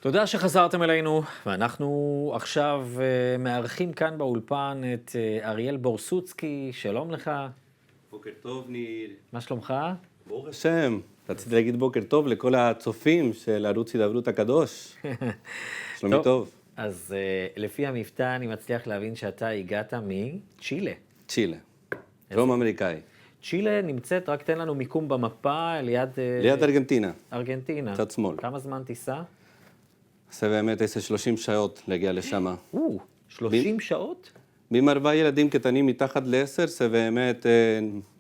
תודה שחזרתם אלינו, ואנחנו עכשיו מארחים כאן באולפן את אריאל בורסוצקי. שלום לך. בוקר טוב, ניר. מה שלומך? ברוך השם. רציתי להגיד בוקר טוב לכל הצופים של ערוץ הידברות הקדוש. שלומי טוב. אז לפי המבטא אני מצליח להבין שאתה הגעת מצ'ילה. צ'ילה. דרום אמריקאי. צ'ילה נמצאת, רק תן לנו מיקום במפה, ליד ארגנטינה. ארגנטינה. צד שמאל. כמה זמן תיסע? זה באמת 30 שעות להגיע לשם. 30 שעות? עם 4 ילדים קטנים מתחת ל10, זה באמת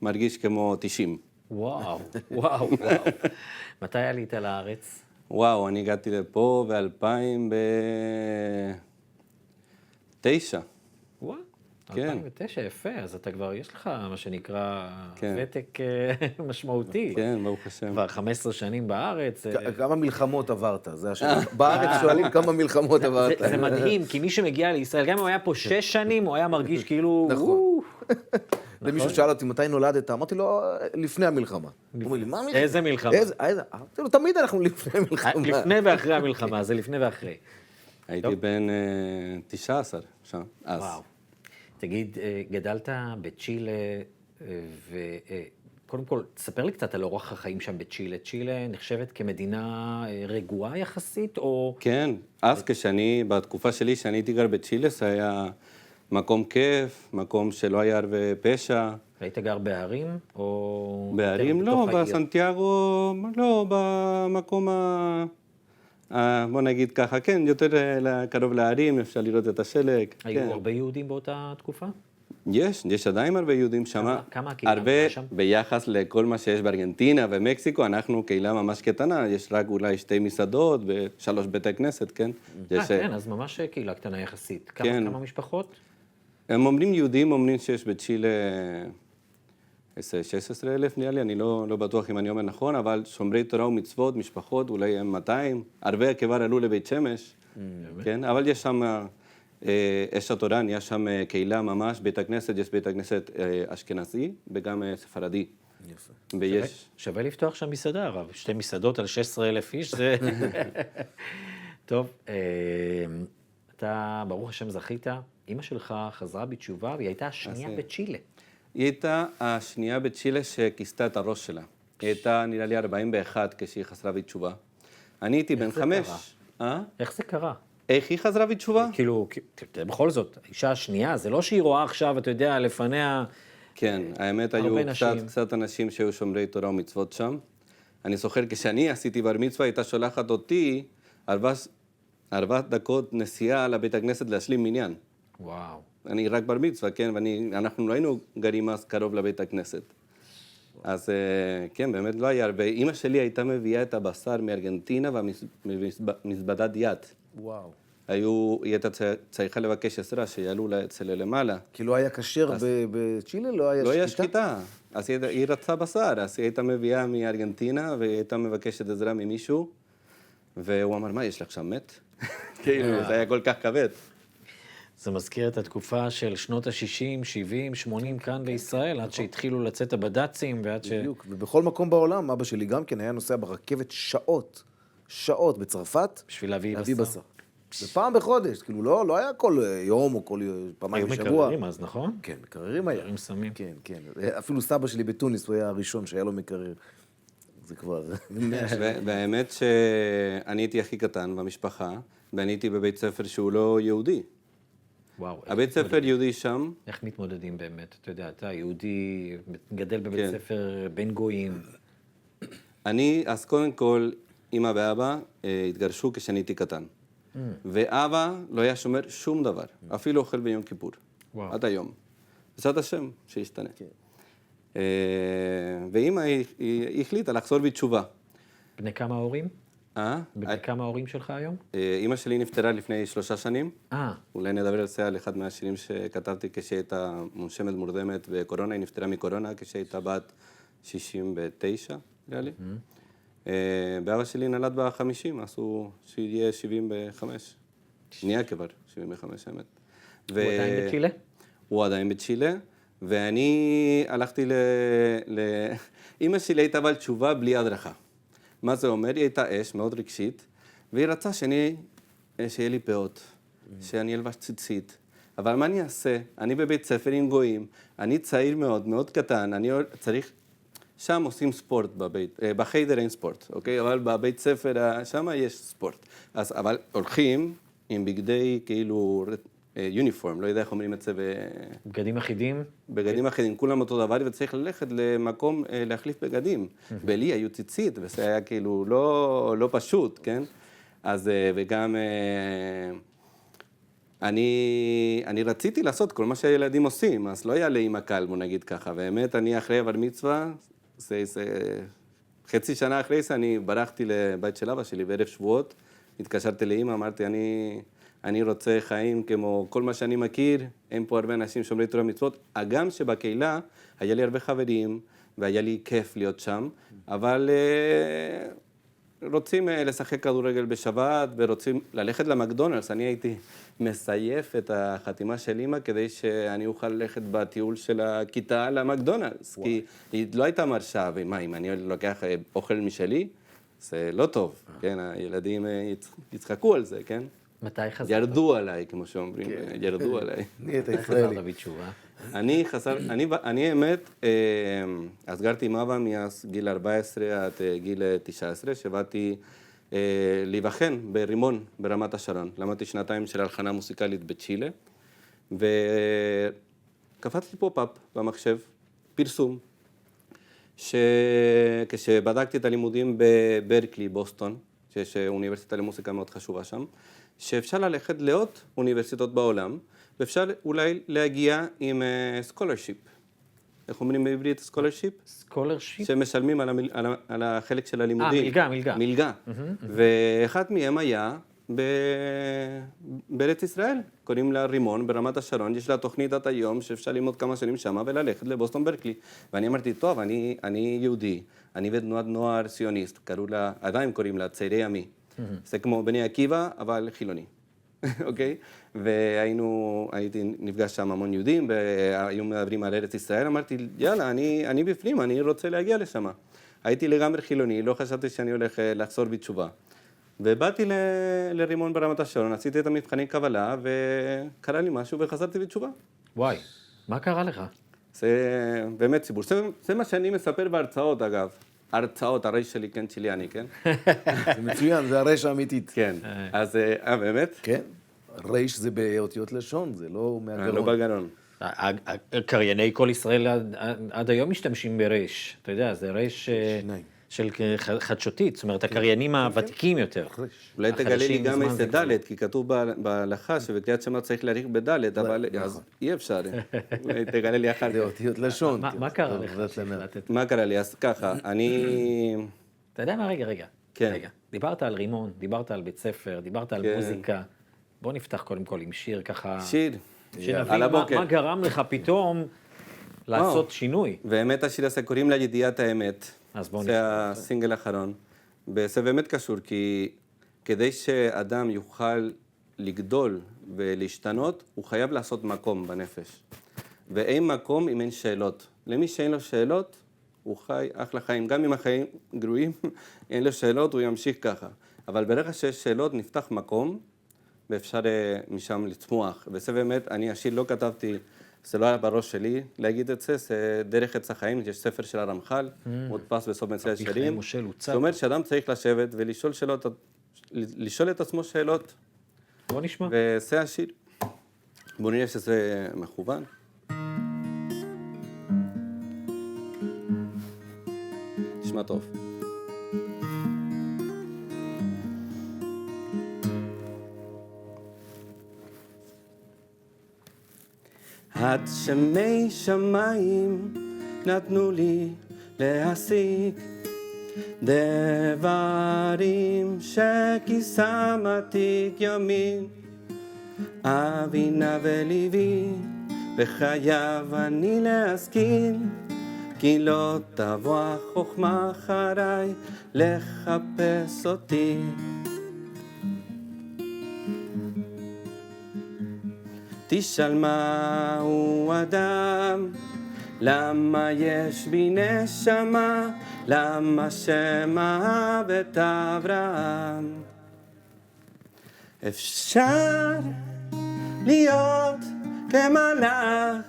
מרגיש כמו 90. וואו, וואו, וואו. מתי עלית לארץ? וואו, אני הגעתי לפה ב-2009. וואו, כן. 2009, יפה, אז אתה כבר, יש לך מה שנקרא כן. ותק משמעותי. כן, ברוך השם. כבר 15 שנים בארץ. כמה מלחמות עברת? זה השאלה. בארץ שואלים כמה מלחמות עברת. זה מדהים, כי מי שמגיע לישראל, גם אם הוא היה פה 6 שנים, הוא היה מרגיש כאילו... נכון. ומישהו שאל אותי, מתי נולדת? אמרתי לו, לפני המלחמה. הוא אומר לי, מה המלחמה? איזה מלחמה? אמרתי לו, תמיד אנחנו לפני המלחמה. לפני ואחרי המלחמה, זה לפני ואחרי. הייתי בן 19 שם, אז. וואו. תגיד, גדלת בצ'ילה, וקודם כל, תספר לי קצת על אורח החיים שם בצ'ילה. צ'ילה נחשבת כמדינה רגועה יחסית, או... כן, אז בתקופה שלי, שאני הייתי גר בצ'ילה, זה היה מקום כיף, מקום שלא היה הרבה פשע. היית גר בערים, או... בערים לא, בסנטיאגו, לא, במקום בוא נגיד ככה, כן, יותר קרוב לערים, אפשר לראות את השלג. היו הרבה יהודים באותה תקופה? יש עדיין הרבה יהודים שם. כמה הקהילה הרבה שם? ביחס לכל מה שיש בארגנטינה ומקסיקו, אנחנו קהילה ממש קטנה, יש רק אולי 2 מסעדות ו3 בתי כנסת, כן? כן, אז ממש קהילה קטנה יחסית. כן. כמה משפחות? הם אומרים, יהודים אומרים שיש בצ'ילה 16,000 נראה לי, אני לא בטוח אם אני אומר נכון, אבל שומרי תורה ומצוות, משפחות, אולי הם 200, הרבה כבר עלו לבית שמש, כן? אבל יש שם אש התורן, יש שם קהילה ממש, בית הכנסת, יש בית הכנסת אשכנזי וגם ספרדי. יפה. ויש... שווה לפתוח שם מסעדה, הרב. 2 מסעדות על 16,000 איש, זה... טוב, אתה, ברוך השם, זכית. אמא שלך חזרה בתשובה, והיא הייתה השנייה בצ'ילה. היא הייתה השנייה בצ'ילה שכיסתה את הראש שלה. היא הייתה, נראה לי, 41 כשהיא חזרה בתשובה. אני הייתי בן 5. איך זה קרה? איך היא חזרה בתשובה? כאילו, בכל זאת, האישה השנייה, זה לא שהיא רואה עכשיו, אתה יודע, לפניה... כן, האמת היו קצת אנשים שהיו שומרי תורה ומצוות שם. אני זוכר, כשאני עשיתי בר מצווה, הייתה שולחת אותי 4 דקות נסיעה לבית הכנסת להשלים מניין. וואו. אני רק בר מצווה, כן, ואנחנו לא היינו גרים אז קרוב לבית הכנסת. אז כן, באמת לא היה הרבה. אמא שלי הייתה מביאה את הבשר מארגנטינה ומזבדת יד. וואו. היא הייתה צריכה לבקש עזרה שיעלו אצל למעלה. כי לא היה כשר בצ'ילה? לא היה שחיטה? אז היא רצה בשר, אז היא הייתה מביאה מארגנטינה והיא הייתה מבקשת עזרה ממישהו, והוא אמר, מה, יש לך שם מת? כאילו, זה היה כל כך כבד. זה מזכיר את התקופה של שנות ה-60, 70, 80 כאן בישראל, עד שהתחילו לצאת הבד"צים ועד ש... בדיוק, ובכל מקום בעולם, אבא שלי גם כן היה נוסע ברכבת שעות בצרפת. בשביל להביא בשר. ופעם בחודש, כאילו לא היה כל יום או כל פעמיים בשבוע. היו מקררים אז, נכון? כן, מקררים היה. מקררים סמים. כן, כן. אפילו סבא שלי בתוניס, הוא היה הראשון שהיה לו מקרר. זה כבר... והאמת שאני הייתי הכי קטן במשפחה, ואני הייתי בבית ספר שהוא לא יהודי. וואו. הבית ספר יהודי שם. איך מתמודדים באמת? אתה יודע, אתה יהודי, גדל בבית ספר בין גויים. אז קודם כל, אמא ואבא התגרשו כשאני הייתי קטן. ואבא לא היה שומר שום דבר, אפילו אוכל ביום כיפור. עד היום. בעזרת השם, שישתנה. ואמא היא החליטה לחזור בתשובה. בני כמה הורים? בני כמה ההורים שלך היום? אמא שלי נפטרה לפני 3 שנים. אולי נדבר על זה על אחד מהשירים שכתבתי כשהייתה מונשמת מורדמת בקורונה, היא נפטרה מקורונה כשהייתה בת 69, נראה לי. ואבא שלי נולד ב-50, אז הוא שיהיה 75. נהיה כבר 75, האמת. הוא עדיין בצ'ילה? הוא עדיין בצ'ילה, ואני הלכתי אמא שלי הייתה בעל תשובה בלי הדרכה. מה זה אומר? היא הייתה אש מאוד רגשית, והיא רצה שיהיה לי פאות, שאני אלבש ציצית. אבל מה אני אעשה? אני בבית ספר עם גויים, אני צעיר מאוד, מאוד קטן, אני צריך... שם עושים ספורט בחיידר אין ספורט, אוקיי? אבל בבית ספר, שם יש ספורט. אבל הולכים עם בגדי כאילו יוניפורם, לא יודע איך אומרים את זה בגדים אחידים? בגדים אחידים, כולם אותו דבר, וצריך ללכת למקום להחליף בגדים. ולי היו ציצית, וזה היה כאילו לא פשוט, כן? אז וגם אני רציתי לעשות כל מה שהילדים עושים, אז לא היה לאמא קל, בוא נגיד ככה. באמת, אני אחרי בר מצווה, חצי שנה אחרי זה, אני ברחתי לבית של אבא שלי בערב שבועות, התקשרתי לאמא, אמרתי, אני רוצה חיים כמו כל מה שאני מכיר, אין פה הרבה אנשים שומרי תורה מצוות, הגם שבקהילה היה לי הרבה חברים, והיה לי כיף להיות שם, אבל רוצים לשחק כדורגל בשבת, ורוצים ללכת למקדונלדס, אני הייתי מסייף את החתימה של אמא, כדי שאני אוכל ללכת בטיול של הכיתה למקדונלדס, כי היא לא הייתה מרשה, ומה, אם אני לוקח אוכל משלי, זה לא טוב, כן, הילדים יצחקו על זה, כן? מתי חזרת? ירדו עליי, כמו שאומרים, ירדו עליי. נהיית ישראלי. חזרת בתשובה. אני האמת, אז גרתי עם אבא מגיל 14 עד גיל 19, שבאתי להיבחן ברימון ברמת השרון. למדתי שנתיים של הלחנה מוסיקלית בצ'ילה, וקפצתי פופ-אפ במחשב, פרסום, כשבדקתי את הלימודים בברקלי, בוסטון, שיש אוניברסיטה למוסיקה מאוד חשובה שם, שאפשר ללכת לעוד אוניברסיטות בעולם, ואפשר אולי להגיע עם סקולרשיפ. איך אומרים בעברית סקולרשיפ? סקולרשיפ? שמשלמים על החלק של הלימודים. מלגה. מלגה. ואחד מהם היה בארץ ישראל, קוראים לה רימון ברמת השרון, יש לה תוכנית עד היום שאפשר ללמוד כמה שנים שמה וללכת לבוסטון ברקלי. ואני אמרתי, טוב, אני יהודי, אני בתנועת נוער ציוניסט, עדיין קוראים לה צעירי ימי. זה כמו בני עקיבא, אבל חילוני. אוקיי? והייתי נפגש שם המון יהודים, והיו מדברים על ארץ ישראל, אמרתי, יאללה, אני בפנים, אני רוצה להגיע לשם. הייתי לגמרי חילוני, לא חשבתי שאני הולך לחזור בתשובה. ובאתי לרימון ברמת השרון, עשיתי את המבחני קבלה, וקרה לי משהו וחזרתי בתשובה. וואי, מה קרה לך? זה באמת סיפור. זה מה שאני מספר בהרצאות, אגב. הרצאות, הרייש שלי, כן, צ'יליאני, כן? זה מצוין, זה הרייש האמיתית. כן. אז, באמת? כן, רייש זה באותיות לשון, זה לא מהגרון. לא בגרון. קרייני כל ישראל עד היום משתמשים ברייש. אתה יודע, זה רייש של חדשותית, זאת אומרת, הקריינים הוותיקים יותר. אולי תגלה לי גם איזה ד', כי כתוב בהלכה שבקריאת שמע צריך להאריך בד', אבל אז אי אפשר. אולי תגלה לי אחר כך. זה אותיות לשון. מה קרה לך? מה קרה לי? אז ככה, אתה יודע מה? רגע. כן. דיברת על רימון, דיברת על בית ספר, דיברת על מוזיקה. בוא נפתח קודם כל עם שיר ככה. שיר. שנבין מה גרם לך פתאום לעשות שינוי. באמת השיר הזה קוראים לה ידיעת האמת. אז בוא זה הסינגל האחרון. וזה באמת קשור, כי כדי שאדם יוכל לגדול ולהשתנות, הוא חייב לעשות מקום בנפש. ואין מקום אם אין שאלות. למי שאין לו שאלות, הוא חי אחלה חיים. גם אם החיים גרועים, אין לו שאלות, הוא ימשיך ככה. אבל ברגע שיש שאלות, נפתח מקום, ואפשר משם לצמוח. וזה באמת, השיר לא כתבתי, זה לא היה בראש שלי להגיד את זה, זה דרך עץ החיים, יש ספר של הרמח"ל, מודפס בסוף מצרי השירים. זאת אומרת שאדם צריך לשבת ולשאול שאלות, לשאול את עצמו שאלות. בוא נשמע. וזה השיר. בוא נראה שזה מכוון. נשמע טוב. עד שמי שמיים נתנו לי להסיק דברים שכיסם עתיק יומין אבינה וליבי בחייו אני להשכיל כי לא תבוא החוכמה אחריי לחפש אותי תשאל מהו אדם, למה יש בי נשמה, למה שמע בית אברהם. אפשר להיות כמלאך,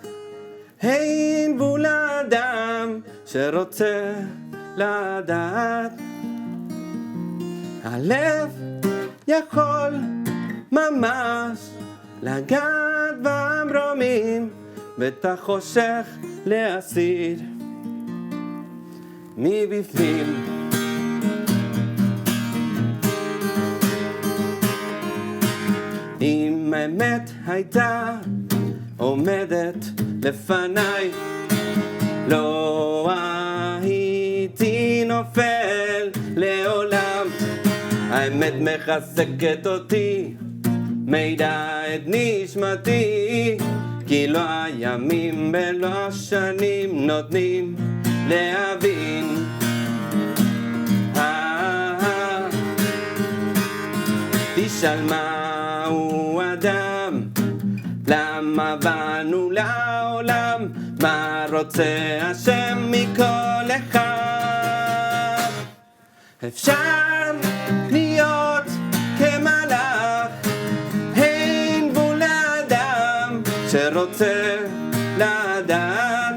אין בול אדם שרוצה לדעת. הלב יכול ממש לגעת במרומים, ואת החושך להסיר מבפנים. אם האמת הייתה עומדת לפניי, לא הייתי נופל לעולם. האמת מחזקת אותי, מידע את נשמתי, כי לא הימים ולא השנים נותנים להבין. תשאל מהו אדם, למה באנו לעולם, מה רוצה השם מכל אחד. אפשר להיות כמלאך, אין בול אדם שרוצה לדעת.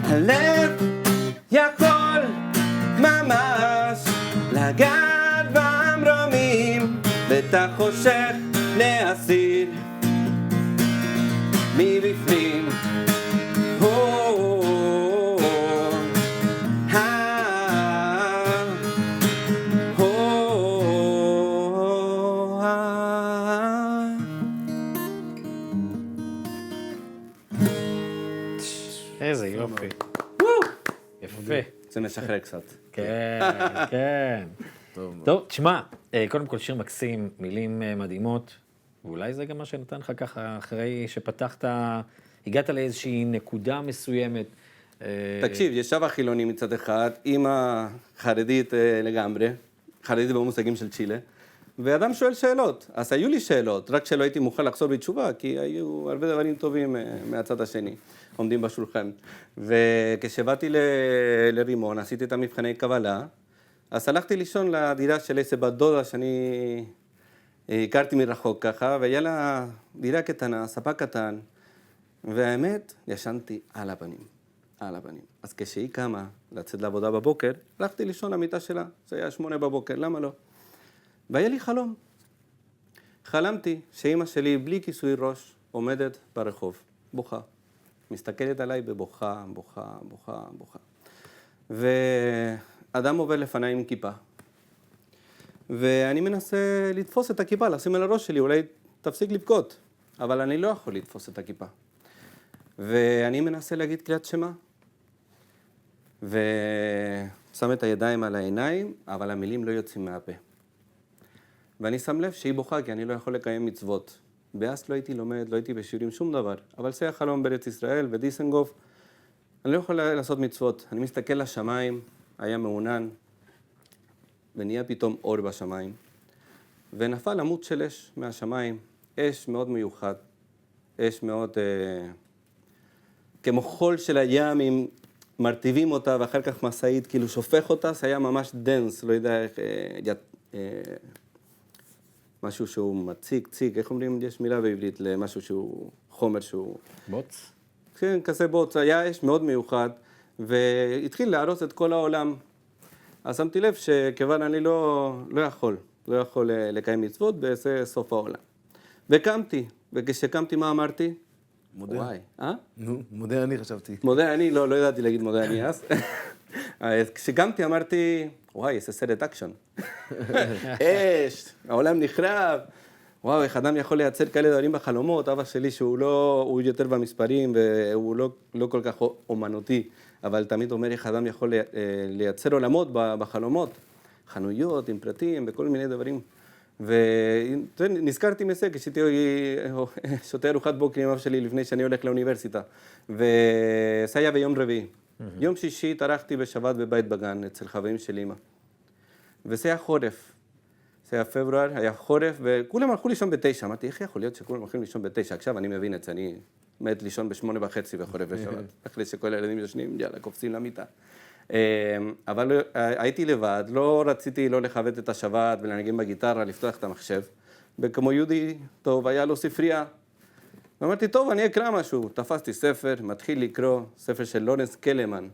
הלב יכול ממש לגעת במרומים, ואת החושך להסיר מבפנים. איזה יופי. יפה. זה משחרר קצת. כן, כן. טוב, תשמע, קודם כל שיר מקסים, מילים מדהימות, ואולי זה גם מה שנתן לך ככה, אחרי שפתחת, הגעת לאיזושהי נקודה מסוימת. תקשיב, ישב החילוני מצד אחד, אמא חרדית לגמרי, חרדית במושגים של צ'ילה, ואדם שואל שאלות. אז היו לי שאלות, רק שלא הייתי מוכן לחזור בתשובה, כי היו הרבה דברים טובים מהצד השני, עומדים בשולחן. וכשבאתי לרימון, עשיתי את המבחני קבלה, אז הלכתי לישון לדירה של איזה בת דודה שאני הכרתי מרחוק ככה, והיה לה דירה קטנה, ספה קטן, והאמת, ישנתי על הפנים, על הפנים. אז כשהיא קמה לצאת לעבודה בבוקר, הלכתי לישון למיטה שלה, זה היה 8 בבוקר, למה לא? והיה לי חלום. חלמתי שאמא שלי בלי כיסוי ראש עומדת ברחוב, בוכה. מסתכלת עליי ובוכה, בוכה, בוכה, בוכה. ואדם עובר לפניי עם כיפה. ואני מנסה לתפוס את הכיפה, לשים על הראש שלי, אולי תפסיק לבכות. אבל אני לא יכול לתפוס את הכיפה. ואני מנסה להגיד קריאת שמע. ושם את הידיים על העיניים, אבל המילים לא יוצאים מהפה. ואני שם לב שהיא בוכה, כי אני לא יכול לקיים מצוות. ואז לא הייתי לומד, לא הייתי בשיעורים, שום דבר. אבל זה החלום בארץ ישראל, בדיסנגוף. אני לא יכול לעשות מצוות. אני מסתכל לשמיים, היה מעונן, ונהיה פתאום אור בשמיים. ונפל עמוד של אש מהשמיים, אש מאוד מיוחד, אש מאוד כמו חול של הים, אם מרטיבים אותה ואחר כך מסעית, כאילו שופך אותה, זה היה ממש דנס, לא יודע איך, משהו שהוא מציק, ציק, איך אומרים, יש מילה בעברית למשהו שהוא חומר שהוא... בוץ? כן, כזה בוץ, היה אש מאוד מיוחד, והתחיל להרוס את כל העולם. אז שמתי לב שכיוון אני לא יכול לקיים מצוות, וזה סוף העולם. וקמתי, וכשקמתי מה אמרתי? מודה. וואי, נו, מודה אני חשבתי. מודה אני, לא ידעתי להגיד מודה אני אז. כשקמתי אמרתי, וואי, איזה סרט אקשן. אש, העולם נחרב. וואו, איך אדם יכול לייצר כאלה דברים בחלומות, אבא שלי הוא יותר במספרים, והוא לא כל כך אומנותי, אבל תמיד אומר איך אדם יכול לייצר עולמות בחלומות, חנויות עם פרטים וכל מיני דברים. ונזכרתי מזה כשהייתי שותה ארוחת בוקר עם אבא שלי לפני שאני הולך לאוניברסיטה, וזה היה ביום רביעי. יום שישי התארחתי בשבת בבית בגן אצל חברים של אמא. וזה היה חורף. זה היה פברואר, היה חורף, וכולם הלכו לישון ב9. אמרתי, איך יכול להיות שכולם הולכים לישון ב9? עכשיו אני מבין את זה, אני מת לישון ב8:30 בחורף ושבת. אחרי שכל הילדים ישנים, יאללה, קופצים למיטה. אבל הייתי לבד, לא רציתי לא לכבד את השבת ולנגן בגיטרה, לפתוח את המחשב. וכמו יהודי טוב, היה לו ספרייה. ואמרתי, טוב, אני אקרא משהו. תפסתי ספר, מתחיל לקרוא, ספר של לורנס קלמן,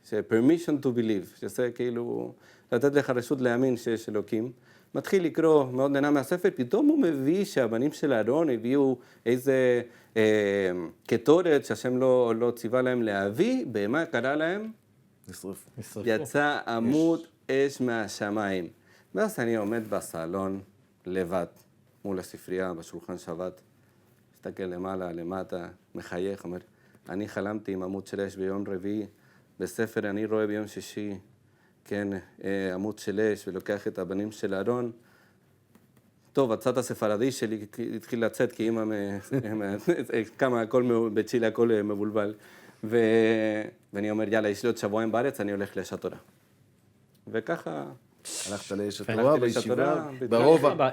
ש-Permission to Believe, שזה כאילו לתת לך רשות להאמין שיש אלוקים. מתחיל לקרוא, מאוד נהנה מהספר, פתאום הוא מביא שהבנים של אהרון הביאו איזה קטורת שהשם לא ציווה להם להביא, במה קרה להם? נשרפו. יצא עמוד אש מהשמיים. ואז אני עומד בסלון לבד, מול הספרייה, בשולחן שבת, מסתכל למעלה, למטה, מחייך, אומר, אני חלמתי עם עמוד של אש ביום רביעי, בספר אני רואה ביום שישי, כן, עמוד של אש, ולוקח את הבנים של אהרון. טוב, הצד הספרדי שלי התחיל לצאת, כי אמא, כמה הכל בצ'ילה, הכל מבולבל. ואני אומר, יאללה, יש לי עוד שבועיים בארץ, אני הולך לאש התורה. וככה... הלכת לאש התורה בישיבה, ברובע.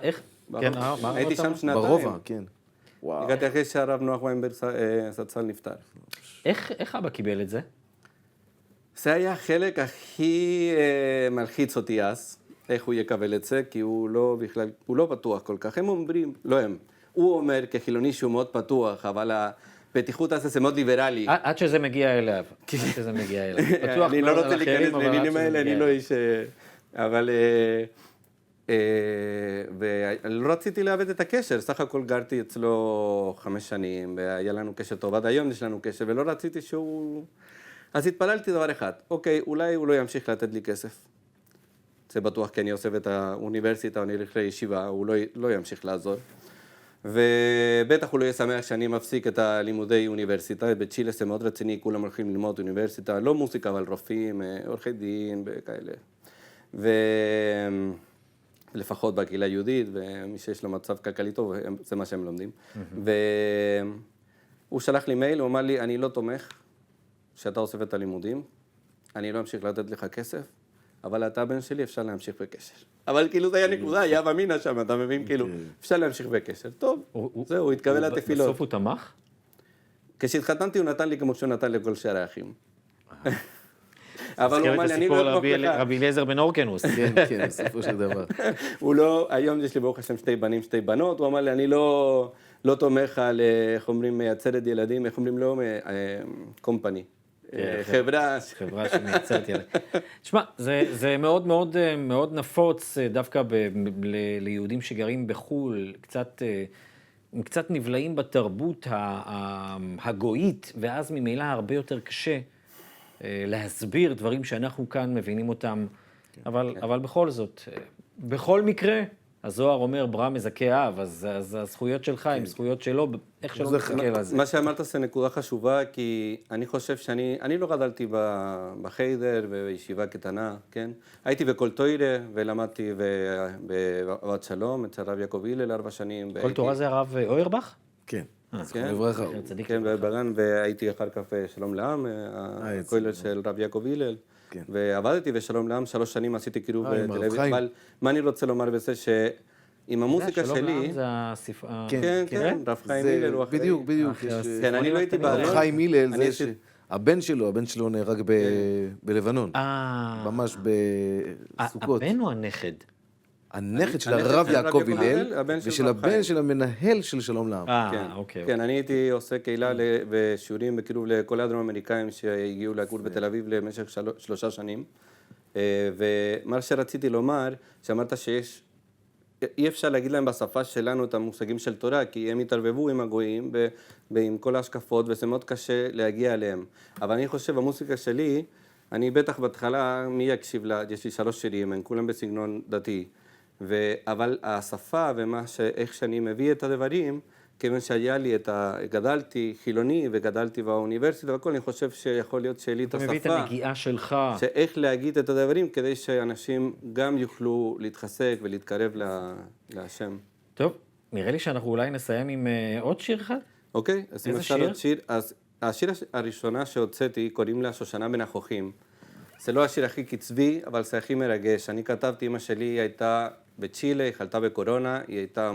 הייתי שם שנתיים. ברובע, כן. הגעתי אחרי שהרב נוח ויינברג זצ"ל נפטר. איך אבא קיבל את זה? זה היה החלק הכי מלחיץ אותי אז, איך הוא יקבל את זה, כי הוא לא בכלל, הוא לא פתוח כל כך. הם אומרים, לא הם, הוא אומר כחילוני שהוא מאוד פתוח, אבל הפתיחות הזה זה מאוד ליברלי. עד שזה מגיע אליו. עד שזה מגיע אליו. אני לא רוצה להיכנס לעניינים האלה, אני לא איש... אבל... ואני לא רציתי לאבד את הקשר, סך הכל גרתי אצלו 5 שנים, והיה לנו קשר טוב, עד היום יש לנו קשר, ולא רציתי שהוא... אז התפללתי דבר אחד, אוקיי, אולי הוא לא ימשיך לתת לי כסף. זה בטוח, כי אני עוזב את האוניברסיטה, אני הולך לישיבה, הוא לא ימשיך לעזור. ובטח הוא לא יהיה שמח שאני מפסיק את הלימודי אוניברסיטה, בצ'ילה זה מאוד רציני, כולם הולכים ללמוד אוניברסיטה, לא מוסיקה, אבל רופאים, עורכי דין וכאלה. לפחות בקהילה היהודית, ומי שיש לו מצב כלכלי טוב, זה מה שהם לומדים. והוא שלח לי מייל, הוא אמר לי, אני לא תומך שאתה עושה את הלימודים, אני לא אמשיך לתת לך כסף, אבל אתה בן שלי, אפשר להמשיך בקשר. אבל כאילו זה היה נקודה, היה במינה שם, אתה מבין, כאילו, אפשר להמשיך בקשר. טוב, זהו, הוא התקבל לתפילות. בסוף הוא תמך? כשהתחתנתי הוא נתן לי כמו שהוא נתן לכל שאר האחים. אבל הוא אמר לי, אני לא אתמוך לך. רבי אליעזר בן אורקנוס. כן, כן, בסופו של דבר. הוא לא, היום יש לי ברוך השם 2 בנים, 2 בנות, הוא אמר לי, אני לא תומך על, איך אומרים, מייצרת ילדים, איך אומרים לו, קומפני. חברה שמייצרת ילדים. תשמע, זה מאוד מאוד מאוד נפוץ, דווקא ליהודים שגרים בחו"ל, קצת נבלעים בתרבות הגויית, ואז ממילא הרבה יותר קשה להסביר דברים שאנחנו כאן מבינים אותם, אבל בכל זאת, בכל מקרה, הזוהר אומר, ברא מזכה אב, אז הזכויות שלך הן זכויות שלו, איך שלא נסתכל על זה. מה שאמרת זה נקודה חשובה, כי אני חושב אני לא גדלתי בחיידר ובישיבה קטנה, כן? הייתי בכל תוירה ולמדתי בבת שלום, אצל הרב יעקב הלל 4 שנים. כל תורה זה הרב אוירבך? כן. לברכה. כן, בגן, והייתי אחר כך שלום לעם, הכולל של רב יעקב הלל. ועבדתי בשלום לעם 3 שנים, עשיתי קירוב בטלוויזיה, אבל מה אני רוצה לומר בזה שעם המוזיקה שלי... שלום לעם זה הספרה... כן, כן, רב חיים הלל הוא אחרי... בדיוק. כן, אני לא הייתי רב חיים הלל זה שהבן שלו נהרג בלבנון, ממש בסוכות. הבן או הנכד? הנכד של הרב יעקב הלל, ושל הבן של המנהל של שלום לעם. אוקיי. כן, אני הייתי עושה קהילה ושיעורים בקירוב לכל הדרום-אמריקאים שהגיעו לגור בתל אביב למשך 3 שנים. ומה שרציתי לומר, שאמרת אי אפשר להגיד להם בשפה שלנו את המושגים של תורה, כי הם התערבבו עם הגויים ועם כל ההשקפות, וזה מאוד קשה להגיע אליהם. אבל אני חושב, המוזיקה שלי, אני בטח בהתחלה, מי יקשיב לה, יש לי 3 שירים, הם כולם בסגנון דתי. אבל השפה ואיך שאני מביא את הדברים, כיוון שהיה לי גדלתי חילוני וגדלתי באוניברסיטה והכל, אני חושב שיכול להיות שלי את השפה. אתה מביא את הנגיעה שלך. שאיך להגיד את הדברים כדי שאנשים גם יוכלו להתחזק ולהתקרב להשם. טוב, נראה לי שאנחנו אולי נסיים עם עוד שיר אחד. אוקיי, אז אם אפשר עוד שיר. אז השיר הראשונה שהוצאתי קוראים לה שושנה בין החוכים. זה לא השיר הכי קצבי, אבל זה הכי מרגש. אני כתבתי, אמא שלי הייתה בצ'ילה, היא חלתה בקורונה, היא הייתה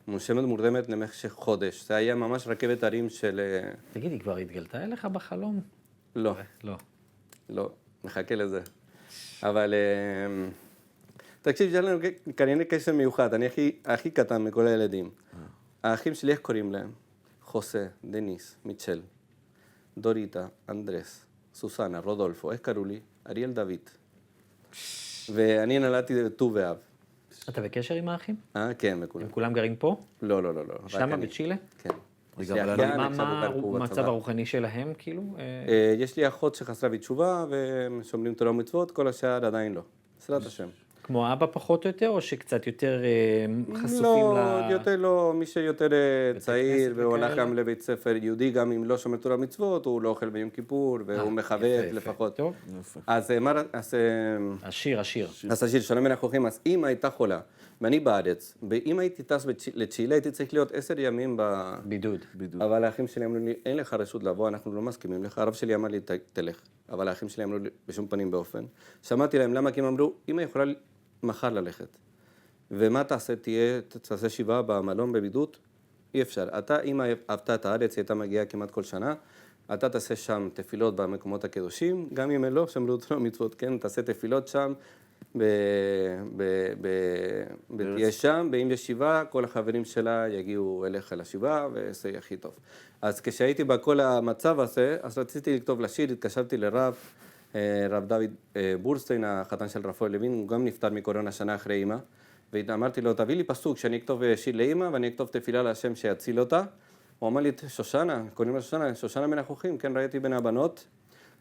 מונשמת מורדמת למשך חודש. זה היה ממש רכבת הרים של... תגיד, היא כבר התגלתה אליך בחלום? לא. לא. לא. מחכה לזה. אבל תקשיב, יש לנו כנראה קשר מיוחד, אני הכי קטן מכל הילדים. האחים שלי, איך קוראים להם? חוסה, דניס, מיטשל, דוריטה, אנדרס, סוסנה, רודולפו, איך קראו לי? אריאל דוד. ואני נולדתי בט"ו באב. אתה בקשר עם האחים? כן, בכולם. הם כולם גרים פה? לא. שמה בצ'ילה? כן. מה המצב הרוחני שלהם, כאילו? יש לי אחות שחזרה בתשובה, והם שומרים תורה ומצוות, כל השאר עדיין לא. בעזרת השם. כמו אבא פחות או יותר, או שקצת יותר חשופים לא, יותר לא, מי שיותר צעיר, והוא הולך גם לבית ספר יהודי, גם אם לא שומר תורה ומצוות, הוא לא אוכל ביום כיפור, והוא מכבד לפחות. טוב. אז השיר. אז השיר שונה מן החוכים, אז אמא הייתה חולה, ואני בארץ, ואם הייתי טס לצ'ילה, הייתי צריך להיות 10 ימים בידוד. אבל האחים שלי אמרו לי, אין לך רשות לבוא, אנחנו לא מסכימים לך, הרב שלי אמר לי, תלך. אבל האחים שלי אמרו לי, בשום פנים באופן. שמעתי להם, למה? כי הם אמרו, אמא יכולה מחר ללכת. ומה תעשה שבעה במלון בבידוד? אי אפשר. אתה, אמא אהבת את הארץ, היא הייתה מגיעה כמעט כל שנה, אתה תעשה שם תפילות במקומות הקדושים, גם אם לא, שמרו תורה ומצוות, כן, תעשה תפילות שם, תהיה שם, ואם יש שבעה, כל החברים שלה יגיעו אליך לשבעה, וזה יהיה הכי טוב. אז כשהייתי בכל המצב הזה, אז רציתי לכתוב לשיר, התקשרתי לרב, רב דוד בורסטיין, החתן של רפאל לוין, הוא גם נפטר מקורונה שנה אחרי אמא, ואמרתי לו, תביא לי פסוק שאני אכתוב שיר לאמא, ואני אכתוב תפילה להשם שיציל אותה. הוא אמר לי, שושנה, קוראים לה שושנה מן החוכים, כן, ראיתי בין הבנות.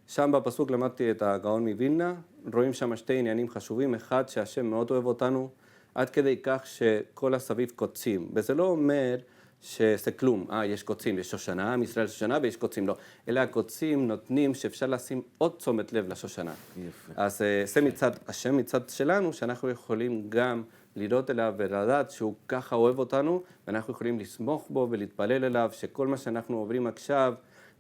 שם בפסוק למדתי את הגאון מווילנה, רואים שם שתי עניינים חשובים, אחד שהשם מאוד אוהב אותנו, עד כדי כך שכל הסביב קוצים, וזה לא אומר שזה כלום, יש קוצים, יש שושנה, עם ישראל שושנה ויש קוצים, לא, אלא הקוצים נותנים שאפשר לשים עוד תשומת לב לשושנה. יפה. אז זה מצד השם, מצד שלנו, שאנחנו יכולים גם לראות אליו ולדעת שהוא ככה אוהב אותנו, ואנחנו יכולים לסמוך בו ולהתפלל אליו, שכל מה שאנחנו עוברים עכשיו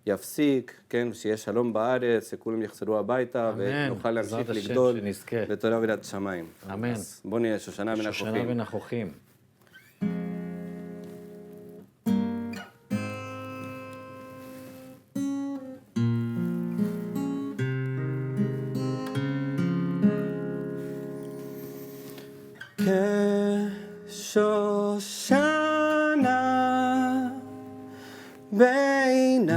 יפסיק, כן, שיהיה שלום בארץ, שכולם יחזרו הביתה, ונוכל להמשיך לגדול בתורה ויראת שמיים. אמן. אז בוא נהיה שושנה בין החוכים. שושנה בין החוכים. כשושנה בין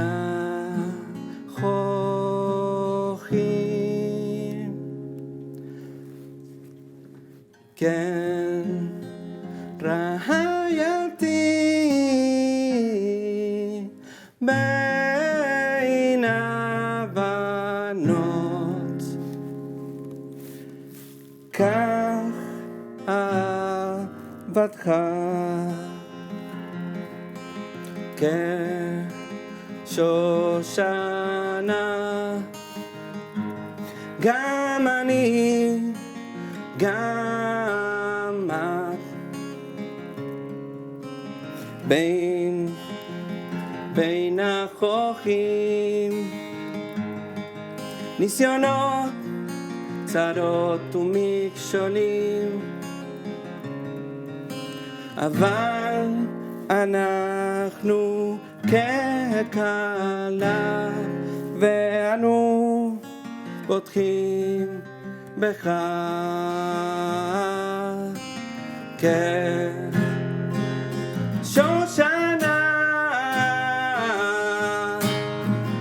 החוכים, כן רעייתי בין הבנות, כך אהבתך כשושנה, גם אני, גם את, בין החוכים, ניסיונות, צרות ומכשולים, אבל אנחנו ככלה, ואנו בוטחים בך כשושנה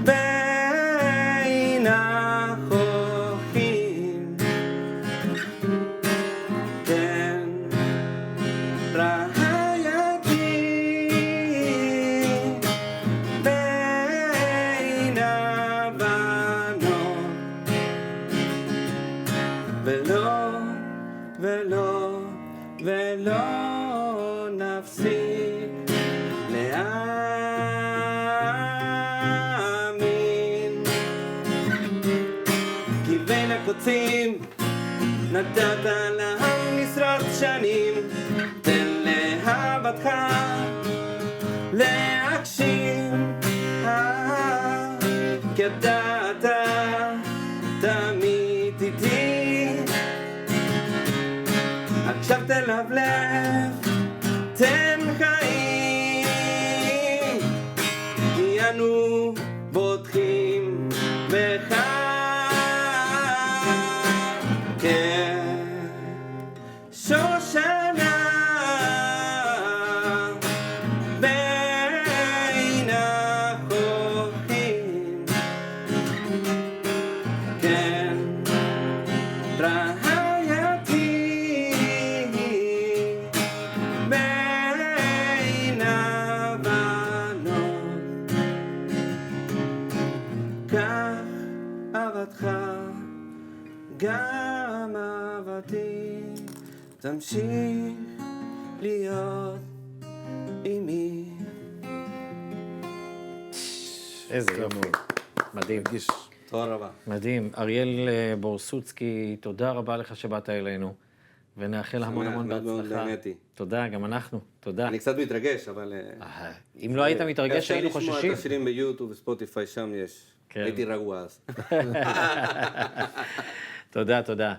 בין החוכים, כן רעייתי בין הבנות, ולא נפסיק להאמין, כי בין הקוצים נתת להם לשרוד שנים, תן לאהבתך להגשים, כי אתה תמיד איתי, הקשבת אליו לב, תן חיים, כי אנו בוטחים בך תמשיך להיות עימי. איזה יופי. מדהים. תודה רבה. מדהים. אריאל בורסוצקי, תודה רבה לך שבאת אלינו, ונאחל המון המון מאוד מאוד בהצלחה. נהניתי. תודה, גם אנחנו. תודה. אני קצת מתרגש, אבל... אם לא היית מתרגש, היינו אפשר חוששים. לשמוע את השירים ביוטיוב וספוטיפיי, שם יש. כן. הייתי רגוע אז. תודה, תודה.